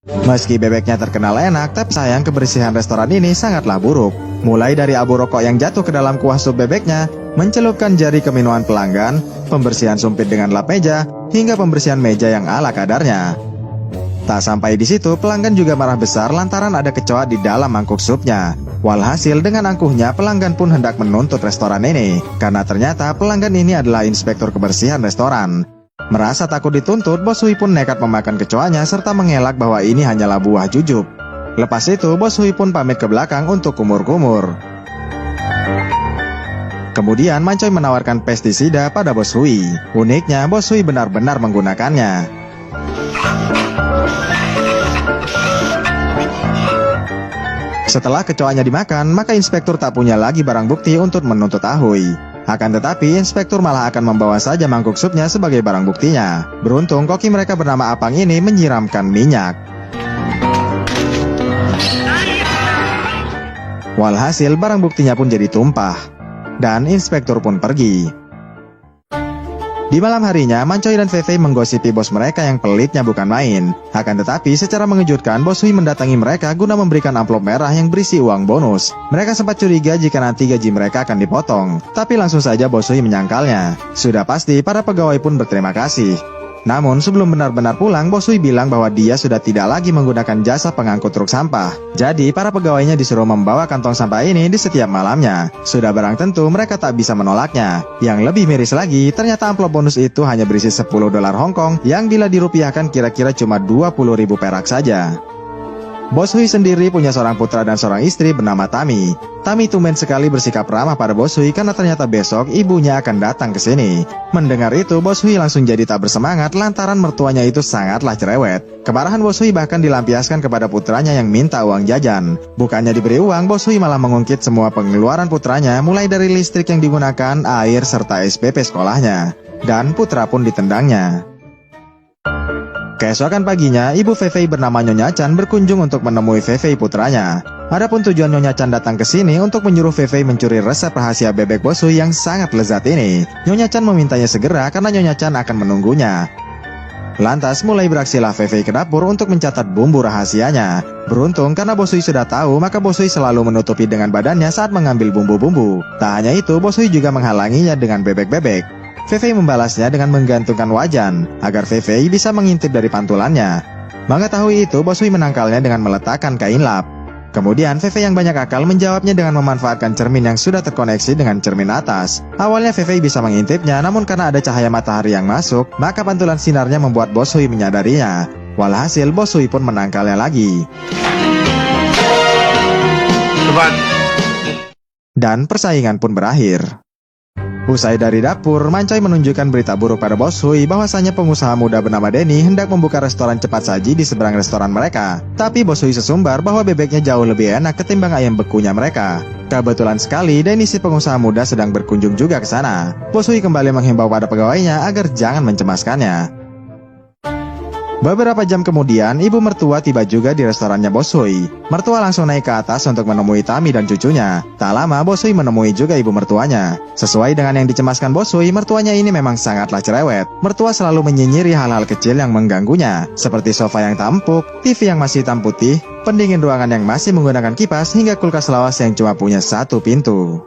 Meski bebeknya terkenal enak, tapi sayang kebersihan restoran ini sangatlah buruk. Mulai dari abu rokok yang jatuh ke dalam kuah sup bebeknya, mencelupkan jari ke minuman pelanggan, pembersihan sumpit dengan lap meja, hingga pembersihan meja yang ala kadarnya. Tak sampai di situ, pelanggan juga marah besar lantaran ada kecoa di dalam mangkuk supnya. Walhasil dengan angkuhnya, pelanggan pun hendak menuntut restoran ini, karena ternyata pelanggan ini adalah inspektur kebersihan restoran. Merasa takut dituntut, Bos Hui pun nekat memakan kecoanya serta mengelak bahwa ini hanyalah buah jujub. Lepas itu, Bos Hui pun pamit ke belakang untuk kumur-kumur. Kemudian Mancoy menawarkan pestisida pada Bos Hui. Uniknya, Bos Hui benar-benar menggunakannya. Setelah kecoanya dimakan, maka inspektur tak punya lagi barang bukti untuk menuntut Ahoy. Akan tetapi, inspektur malah akan membawa saja mangkuk supnya sebagai barang buktinya. Beruntung, koki mereka bernama Apang ini menyiramkan minyak. Walhasil, barang buktinya pun jadi tumpah. Dan inspektur pun pergi. Di malam harinya, Mancoy dan Fei menggosipi bos mereka yang pelitnya bukan main. Akan tetapi, secara mengejutkan, Bos Hui mendatangi mereka guna memberikan amplop merah yang berisi uang bonus. Mereka sempat curiga jika nanti gaji mereka akan dipotong. Tapi langsung saja Bos Hui menyangkalnya. Sudah pasti, para pegawai pun berterima kasih. Namun, sebelum benar-benar pulang, Bos Hui bilang bahwa dia sudah tidak lagi menggunakan jasa pengangkut truk sampah. Jadi, para pegawainya disuruh membawa kantong sampah ini di setiap malamnya. Sudah barang tentu, mereka tak bisa menolaknya. Yang lebih miris lagi, ternyata amplop bonus itu hanya berisi 10 dolar Hong Kong, yang bila dirupiahkan kira-kira cuma 20.000 perak saja. Bos Hui sendiri punya seorang putra dan seorang istri bernama Tami. Tami tumben sekali bersikap ramah pada Bos Hui karena ternyata besok ibunya akan datang ke sini. Mendengar itu, Bos Hui langsung jadi tak bersemangat lantaran mertuanya itu sangatlah cerewet. Kemarahan Bos Hui bahkan dilampiaskan kepada putranya yang minta uang jajan. Bukannya diberi uang, Bos Hui malah mengungkit semua pengeluaran putranya, mulai dari listrik yang digunakan, air, serta SPP sekolahnya. Dan putra pun ditendangnya. Keesokan paginya, Ibu Fei bernama Nyonya Chan berkunjung untuk menemui Fei putranya. Adapun tujuan Nyonya Chan datang ke sini untuk menyuruh Fei mencuri resep rahasia bebek Bos Hui yang sangat lezat ini. Nyonya Chan memintanya segera karena Nyonya Chan akan menunggunya. Lantas mulai beraksilah Fei ke dapur untuk mencatat bumbu rahasianya. Beruntung karena Bos Hui sudah tahu, maka Bos Hui selalu menutupi dengan badannya saat mengambil bumbu-bumbu. Tak hanya itu, Bos Hui juga menghalanginya dengan bebek-bebek. Fei membalasnya dengan menggantungkan wajan, agar Fei bisa mengintip dari pantulannya. Mengetahui itu, Bos Hui menangkalnya dengan meletakkan kain lap. Kemudian Fei yang banyak akal menjawabnya dengan memanfaatkan cermin yang sudah terkoneksi dengan cermin atas. Awalnya Fei bisa mengintipnya, namun karena ada cahaya matahari yang masuk, maka pantulan sinarnya membuat Bos Hui menyadarinya. Walhasil, Bos Hui pun menangkalnya lagi. Dan persaingan pun berakhir. Usai dari dapur, Mancoy menunjukkan berita buruk pada Bos Hui bahwasanya pengusaha muda bernama Denny hendak membuka restoran cepat saji di seberang restoran mereka. Tapi Bos Hui sesumbar bahwa bebeknya jauh lebih enak ketimbang ayam bekunya mereka. Kebetulan sekali, Denny si pengusaha muda sedang berkunjung juga ke sana. Bos Hui kembali menghimbau pada pegawainya agar jangan mencemaskannya. Beberapa jam kemudian, ibu mertua tiba juga di restorannya Bos Hui. Mertua langsung naik ke atas untuk menemui Tami dan cucunya. Tak lama, Bos Hui menemui juga ibu mertuanya. Sesuai dengan yang dicemaskan Bos Hui, mertuanya ini memang sangatlah cerewet. Mertua selalu menyinyiri hal-hal kecil yang mengganggunya, seperti sofa yang tak empuk, TV yang masih hitam putih, pendingin ruangan yang masih menggunakan kipas, hingga kulkas lawas yang cuma punya satu pintu.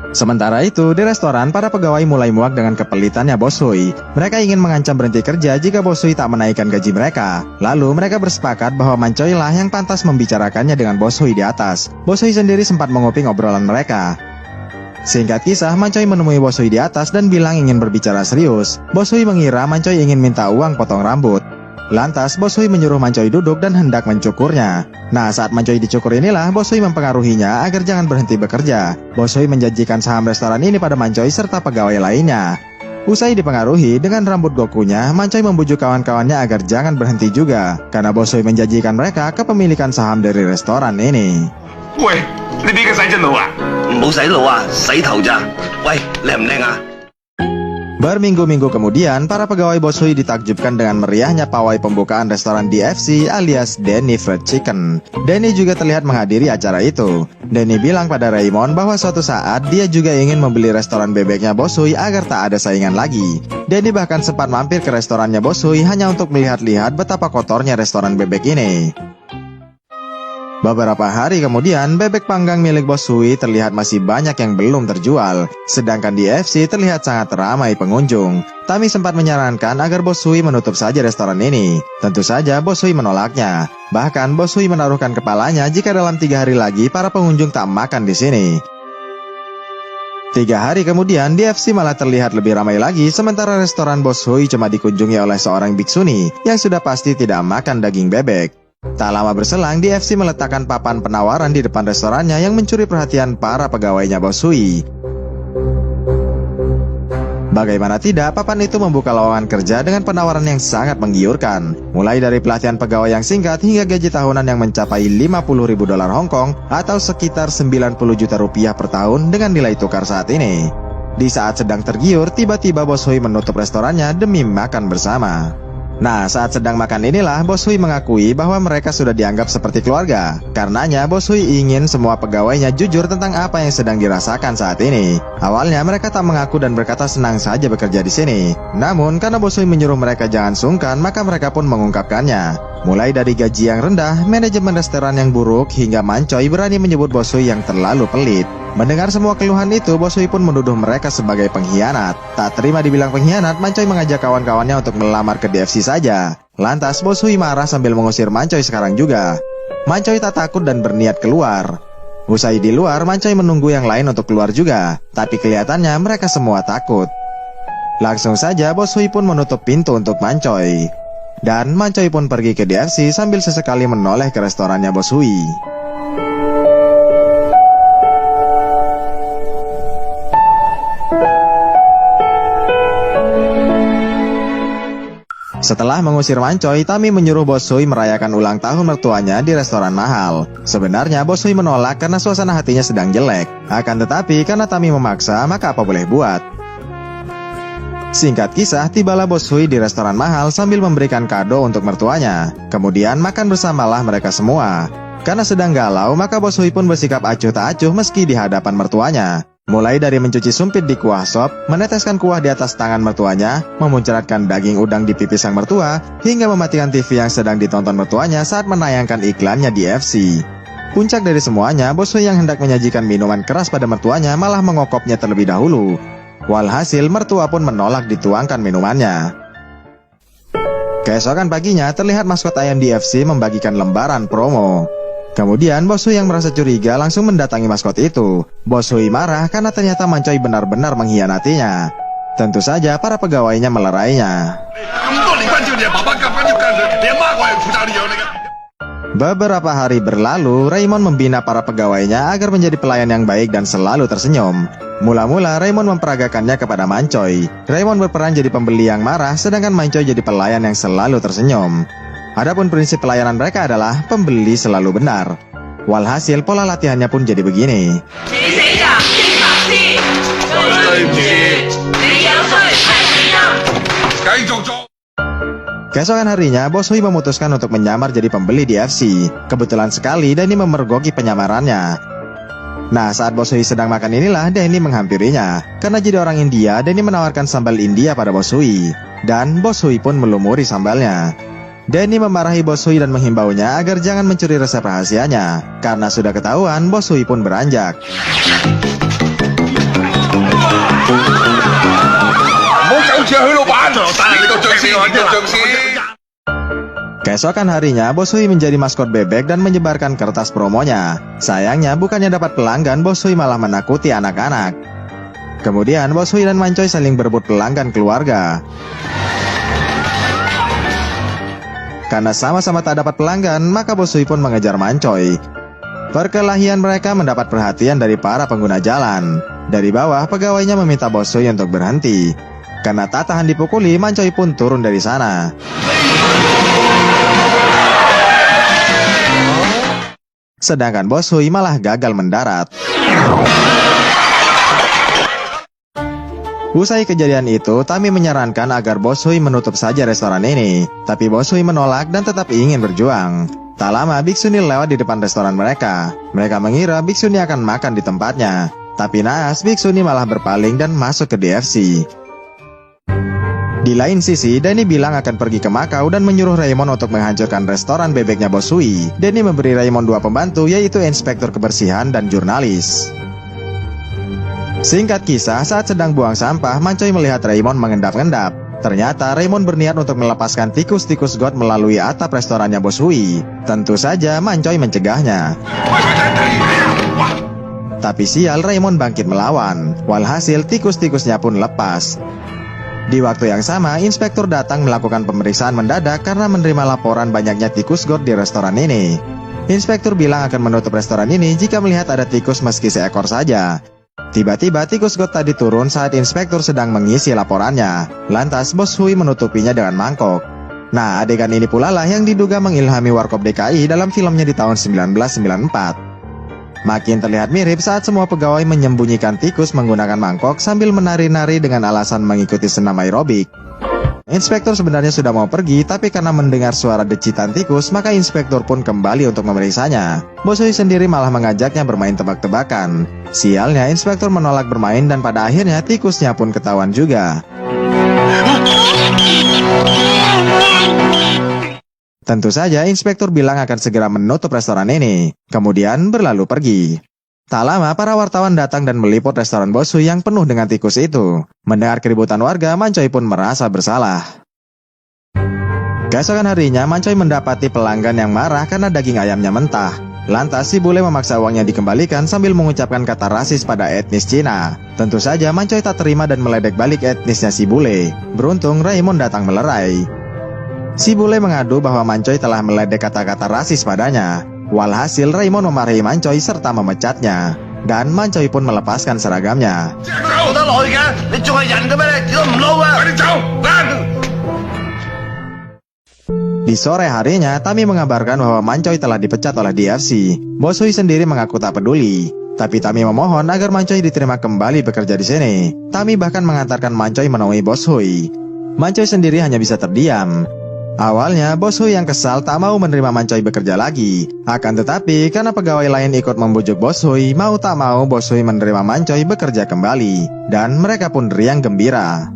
Sementara itu, di restoran, para pegawai mulai muak dengan kepelitannya Bos Hui. Mereka ingin mengancam berhenti kerja jika Bos Hui tak menaikkan gaji mereka. Lalu, mereka bersepakat bahwa Mancoy lah yang pantas membicarakannya dengan Bos Hui di atas. Bos Hui sendiri sempat menguping obrolan mereka. Singkat kisah, Mancoy menemui Bos Hui di atas dan bilang ingin berbicara serius. Bos Hui mengira Mancoy ingin minta uang potong rambut. Lantas, Bos Hui menyuruh Mancoy duduk dan hendak mencukurnya. Nah, saat Mancoy dicukur inilah, Bos Hui mempengaruhinya agar jangan berhenti bekerja. Bos Hui menjanjikan saham restoran ini pada Mancoy serta pegawai lainnya. Usai dipengaruhi dengan rambut Gokunya, Mancoy membujuk kawan-kawannya agar jangan berhenti juga, karena Bos Hui menjanjikan mereka kepemilikan saham dari restoran ini. Weh, ini bikin saya jenuh ah? 唔好洗腦啊，洗頭咋？喂，靚唔靚啊？ Berminggu-minggu kemudian, para pegawai Bos Hui ditakjubkan dengan meriahnya pawai pembukaan restoran DFC alias Denny Fried Chicken. Denny juga terlihat menghadiri acara itu. Denny bilang pada Raymond bahwa suatu saat dia juga ingin membeli restoran bebeknya Bos Hui agar tak ada saingan lagi. Denny bahkan sempat mampir ke restorannya Bos Hui hanya untuk melihat-lihat betapa kotornya restoran bebek ini. Beberapa hari kemudian, bebek panggang milik Bos Hui terlihat masih banyak yang belum terjual, sedangkan di DFC terlihat sangat ramai pengunjung. Tammy sempat menyarankan agar Bos Hui menutup saja restoran ini. Tentu saja Bos Hui menolaknya. Bahkan Bos Hui menaruhkan kepalanya jika dalam 3 hari lagi para pengunjung tak makan di sini. 3 hari kemudian, DFC malah terlihat lebih ramai lagi, sementara restoran Bos Hui cuma dikunjungi oleh seorang biksuni yang sudah pasti tidak makan daging bebek. Tak lama berselang, DFC meletakkan papan penawaran di depan restorannya yang mencuri perhatian para pegawainya Bos Hui. Bagaimana tidak, papan itu membuka lowongan kerja dengan penawaran yang sangat menggiurkan. Mulai dari pelatihan pegawai yang singkat hingga gaji tahunan yang mencapai 50.000 dolar Hong Kong atau sekitar 90 juta rupiah per tahun dengan nilai tukar saat ini. Di saat sedang tergiur, tiba-tiba Bos Hui menutup restorannya demi makan bersama. Nah, saat sedang makan inilah Bos Hui mengakui bahwa mereka sudah dianggap seperti keluarga. Karenanya Bos Hui ingin semua pegawainya jujur tentang apa yang sedang dirasakan saat ini. Awalnya mereka tak mengaku dan berkata senang saja bekerja di sini. Namun karena Bos Hui menyuruh mereka jangan sungkan, maka mereka pun mengungkapkannya. Mulai dari gaji yang rendah, manajemen restoran yang buruk, hingga Mancoy berani menyebut Bos Hui yang terlalu pelit. Mendengar semua keluhan itu, Bos Hui pun menuduh mereka sebagai pengkhianat. Tak terima dibilang pengkhianat, Mancoy mengajak kawan-kawannya untuk melamar ke DFC saja. Lantas Bos Hui marah sambil mengusir Mancoy sekarang juga. Mancoy tak takut dan berniat keluar. Usai di luar, Mancoy menunggu yang lain untuk keluar juga. Tapi kelihatannya mereka semua takut. Langsung saja Bos Hui pun menutup pintu untuk Mancoy. Dan Mancoy pun pergi ke DFC sambil sesekali menoleh ke restorannya Bos Hui. Setelah mengusir Mancoy, Tammy menyuruh Bos Hui merayakan ulang tahun mertuanya di restoran mahal. Sebenarnya Bos Hui menolak karena suasana hatinya sedang jelek. Akan tetapi karena Tammy memaksa, maka apa boleh buat. Singkat kisah, tibalah Bos Hui di restoran mahal sambil memberikan kado untuk mertuanya. Kemudian makan bersamalah mereka semua. Karena sedang galau, maka Bos Hui pun bersikap acuh tak acuh meski di hadapan mertuanya. Mulai dari mencuci sumpit di kuah sop, meneteskan kuah di atas tangan mertuanya, memuncratkan daging udang di pipi sang mertua, hingga mematikan TV yang sedang ditonton mertuanya saat menayangkan iklannya di DFC. Puncak dari semuanya, Bos Hui yang hendak menyajikan minuman keras pada mertuanya malah mengokopnya terlebih dahulu. Walhasil, mertua pun menolak dituangkan minumannya. Keesokan paginya, terlihat maskot ayam DFC membagikan lembaran promo. Kemudian Bos Hui yang merasa curiga langsung mendatangi maskot itu. Bos Hui marah karena ternyata Mancoy benar-benar mengkhianatinya. Tentu saja para pegawainya melerainya. Beberapa hari berlalu, Raymond membina para pegawainya agar menjadi pelayan yang baik dan selalu tersenyum. Mula-mula Raymond memperagakannya kepada Mancoy. Raymond berperan jadi pembeli yang marah, sedangkan Mancoy jadi pelayan yang selalu tersenyum. Adapun prinsip pelayanan mereka adalah pembeli selalu benar. Walhasil pola latihannya pun jadi begini. Keesokan harinya, Bos Hui memutuskan untuk menyamar jadi pembeli di DFC. Kebetulan sekali Denny memergoki penyamarannya. Nah, saat Bos Hui sedang makan inilah Denny menghampirinya. Karena jadi orang India, Denny menawarkan sambal India pada Bos Hui. Dan Bos Hui pun melumuri sambalnya. Denny memarahi Bos Hui dan menghimbaunya agar jangan mencuri resep rahasianya. Karena sudah ketahuan, Bos Hui pun beranjak. Keesokan harinya, Bos Hui menjadi maskot bebek dan menyebarkan kertas promonya. Sayangnya, bukannya dapat pelanggan, Bos Hui malah menakuti anak-anak. Kemudian, Bos Hui dan Mancoy saling berebut pelanggan keluarga. Karena sama-sama tak dapat pelanggan, maka Bos Hui pun mengejar Mancoy. Perkelahian mereka mendapat perhatian dari para pengguna jalan. Dari bawah, pegawainya meminta Bos Hui untuk berhenti. Karena tak tahan dipukuli, Mancoy pun turun dari sana. Sedangkan Bos Hui malah gagal mendarat. Usai kejadian itu, Tami menyarankan agar Bos Hui menutup saja restoran ini. Tapi Bos Hui menolak dan tetap ingin berjuang. Tak lama, Biksuni lewat di depan restoran mereka. Mereka mengira Biksuni akan makan di tempatnya. Tapi naas, Biksuni malah berpaling dan masuk ke DFC. Di lain sisi, Danny bilang akan pergi ke Makau dan menyuruh Raymond untuk menghancurkan restoran bebeknya Bos Hui. Danny memberi Raymond 2 pembantu, yaitu inspektur kebersihan dan jurnalis. Singkat kisah, saat sedang buang sampah, Mancoy melihat Raymond mengendap-endap. Ternyata Raymond berniat untuk melepaskan tikus-tikus got melalui atap restorannya Bos Hui. Tentu saja Mancoy mencegahnya. Tapi sial, Raymond bangkit melawan. Walhasil tikus-tikusnya pun lepas. Di waktu yang sama, inspektur datang melakukan pemeriksaan mendadak karena menerima laporan banyaknya tikus got di restoran ini. Inspektur bilang akan menutup restoran ini jika melihat ada tikus meski seekor saja. Tiba-tiba tikus got tadi turun saat inspektur sedang mengisi laporannya. Lantas Bos Hui menutupinya dengan mangkok. Nah, adegan ini pula lah yang diduga mengilhami Warkop DKI dalam filmnya di tahun 1994. Makin terlihat mirip saat semua pegawai menyembunyikan tikus menggunakan mangkok sambil menari-nari dengan alasan mengikuti senam aerobik. Inspektur sebenarnya sudah mau pergi, tapi karena mendengar suara decitan tikus, maka inspektur pun kembali untuk memeriksanya. Bos Hui sendiri malah mengajaknya bermain tebak-tebakan. Sialnya, inspektur menolak bermain dan pada akhirnya tikusnya pun ketahuan juga. Tentu saja inspektur bilang akan segera menutup restoran ini, kemudian berlalu pergi. Tak lama, para wartawan datang dan meliput restoran Bos Hui yang penuh dengan tikus itu. Mendengar keributan warga, Mancoy pun merasa bersalah. Keesokan harinya, Mancoy mendapati pelanggan yang marah karena daging ayamnya mentah. Lantas, si bule memaksa uangnya dikembalikan sambil mengucapkan kata rasis pada etnis Cina. Tentu saja, Mancoy tak terima dan meledek balik etnisnya si bule. Beruntung, Raymond datang melerai. Si bule mengadu bahwa Mancoy telah meledek kata-kata rasis padanya. Walhasil Raymond memarahi Mancoy serta memecatnya. Dan Mancoy pun melepaskan seragamnya. Di sore harinya, Tami mengabarkan bahwa Mancoy telah dipecat oleh DFC. Bos Hui sendiri mengaku tak peduli. Tapi Tami memohon agar Mancoy diterima kembali bekerja di sini. Tami bahkan mengantarkan Mancoy menemui Bos Hui. Mancoy sendiri hanya bisa terdiam. Awalnya, Bos Hui yang kesal tak mau menerima Mancoy bekerja lagi. Akan tetapi, karena pegawai lain ikut membujuk Bos Hui, mau tak mau Bos Hui menerima Mancoy bekerja kembali. Dan mereka pun riang gembira.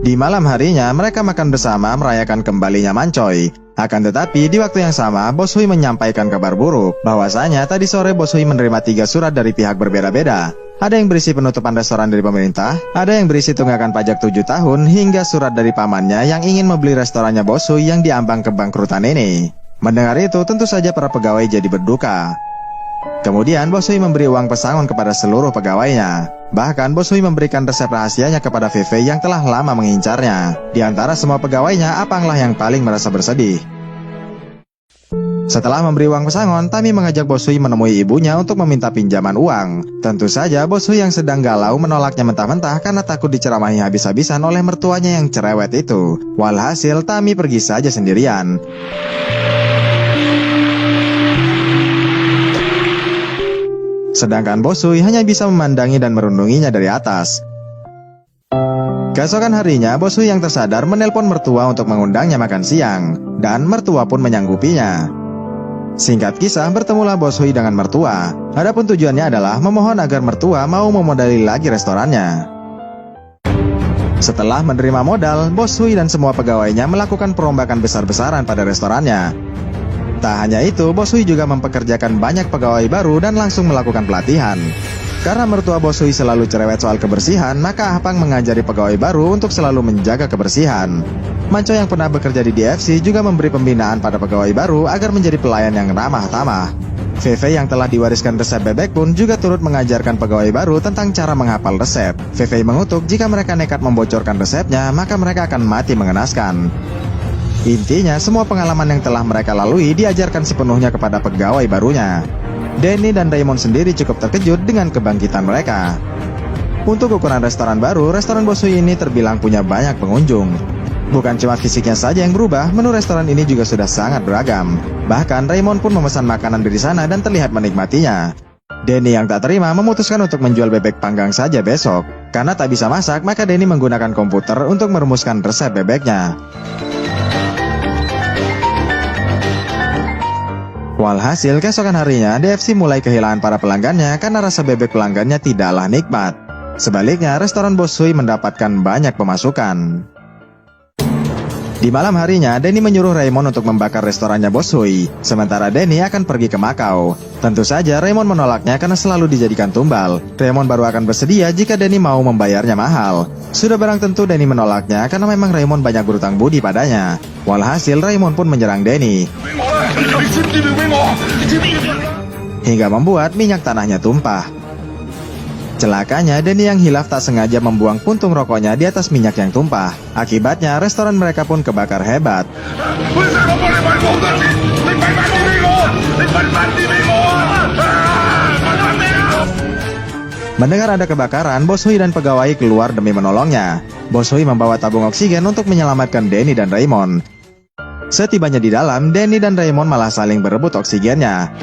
Di malam harinya, mereka makan bersama merayakan kembalinya Mancoy. Akan tetapi, di waktu yang sama, Bos Hui menyampaikan kabar buruk. Bahwasanya, tadi sore Bos Hui menerima 3 surat dari pihak berbeda-beda. Ada yang berisi penutupan restoran dari pemerintah, ada yang berisi tunggakan pajak 7 tahun, hingga surat dari pamannya yang ingin membeli restorannya Bos Hui yang diambang kebangkrutan ini. Mendengar itu, tentu saja para pegawai jadi berduka. Kemudian Bos Hui memberi uang pesangon kepada seluruh pegawainya. Bahkan Bos Hui memberikan resep rahasianya kepada Fei yang telah lama mengincarnya. Di antara semua pegawainya, Apanglah yang paling merasa bersedih. Setelah memberi uang pesangon, Tami mengajak Bos Hui menemui ibunya untuk meminta pinjaman uang. Tentu saja Bos Hui yang sedang galau menolaknya mentah-mentah karena takut diceramahi habis-habisan oleh mertuanya yang cerewet itu. Walhasil Tami pergi saja sendirian. Sedangkan Bos Hui hanya bisa memandangi dan merundunginya dari atas. Keesokan harinya, Bos Hui yang tersadar menelpon mertua untuk mengundangnya makan siang. Dan mertua pun menyanggupinya. Singkat kisah, bertemulah Bos Hui dengan mertua. Adapun tujuannya adalah memohon agar mertua mau memodali lagi restorannya. Setelah menerima modal, Bos Hui dan semua pegawainya melakukan perombakan besar-besaran pada restorannya. Tak hanya itu, Bos Hui juga mempekerjakan banyak pegawai baru dan langsung melakukan pelatihan. Karena mertua Bos Hui selalu cerewet soal kebersihan, maka Apang mengajari pegawai baru untuk selalu menjaga kebersihan. Mancoy yang pernah bekerja di DFC juga memberi pembinaan pada pegawai baru agar menjadi pelayan yang ramah tamah. Fei yang telah diwariskan resep bebek pun juga turut mengajarkan pegawai baru tentang cara menghafal resep. Fei mengutuk jika mereka nekat membocorkan resepnya, maka mereka akan mati mengenaskan. Intinya, semua pengalaman yang telah mereka lalui diajarkan sepenuhnya kepada pegawai barunya. Danny dan Raymond sendiri cukup terkejut dengan kebangkitan mereka. Untuk ukuran restoran baru, restoran Bos Hui ini terbilang punya banyak pengunjung. Bukan cuma fisiknya saja yang berubah, menu restoran ini juga sudah sangat beragam. Bahkan Raymond pun memesan makanan dari sana dan terlihat menikmatinya. Danny yang tak terima memutuskan untuk menjual bebek panggang saja besok. Karena tak bisa masak, maka Denny menggunakan komputer untuk merumuskan resep bebeknya. Walhasil, keesokan harinya, DFC mulai kehilangan para pelanggannya karena rasa bebek pelanggannya tidaklah nikmat. Sebaliknya, restoran Bos Hui mendapatkan banyak pemasukan. Di malam harinya, Denny menyuruh Raymond untuk membakar restorannya Bos Hui, sementara Denny akan pergi ke Makau. Tentu saja Raymond menolaknya karena selalu dijadikan tumbal. Raymond baru akan bersedia jika Denny mau membayarnya mahal. Sudah barang tentu Denny menolaknya karena memang Raymond banyak berutang budi padanya. Walhasil, Raymond pun menyerang Denny, hingga membuat minyak tanahnya tumpah. Celakanya, Denny yang hilaf tak sengaja membuang puntung rokoknya di atas minyak yang tumpah. Akibatnya, restoran mereka pun kebakar hebat. Mendengar ada kebakaran, Bos Hui dan pegawai keluar demi menolongnya. Bos Hui membawa tabung oksigen untuk menyelamatkan Denny dan Raymond. Setibanya di dalam, Denny dan Raymond malah saling berebut oksigennya.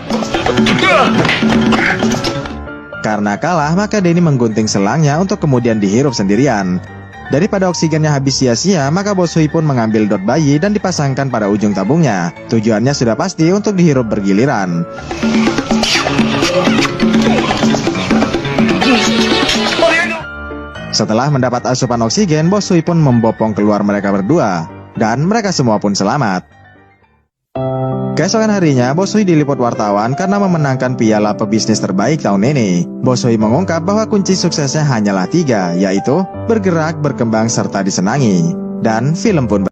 Karena kalah, maka Denny menggunting selangnya untuk kemudian dihirup sendirian. Daripada oksigennya habis sia-sia, maka Bos Hui pun mengambil dot bayi dan dipasangkan pada ujung tabungnya. Tujuannya sudah pasti untuk dihirup bergiliran. Setelah mendapat asupan oksigen, Bos Hui pun membopong keluar mereka berdua. Dan mereka semua pun selamat. Keesokan harinya, Bos Hui diliput wartawan karena memenangkan piala pebisnis terbaik tahun ini. Bos Hui mengungkap bahwa kunci suksesnya hanyalah 3, yaitu bergerak, berkembang, serta disenangi. Dan film pun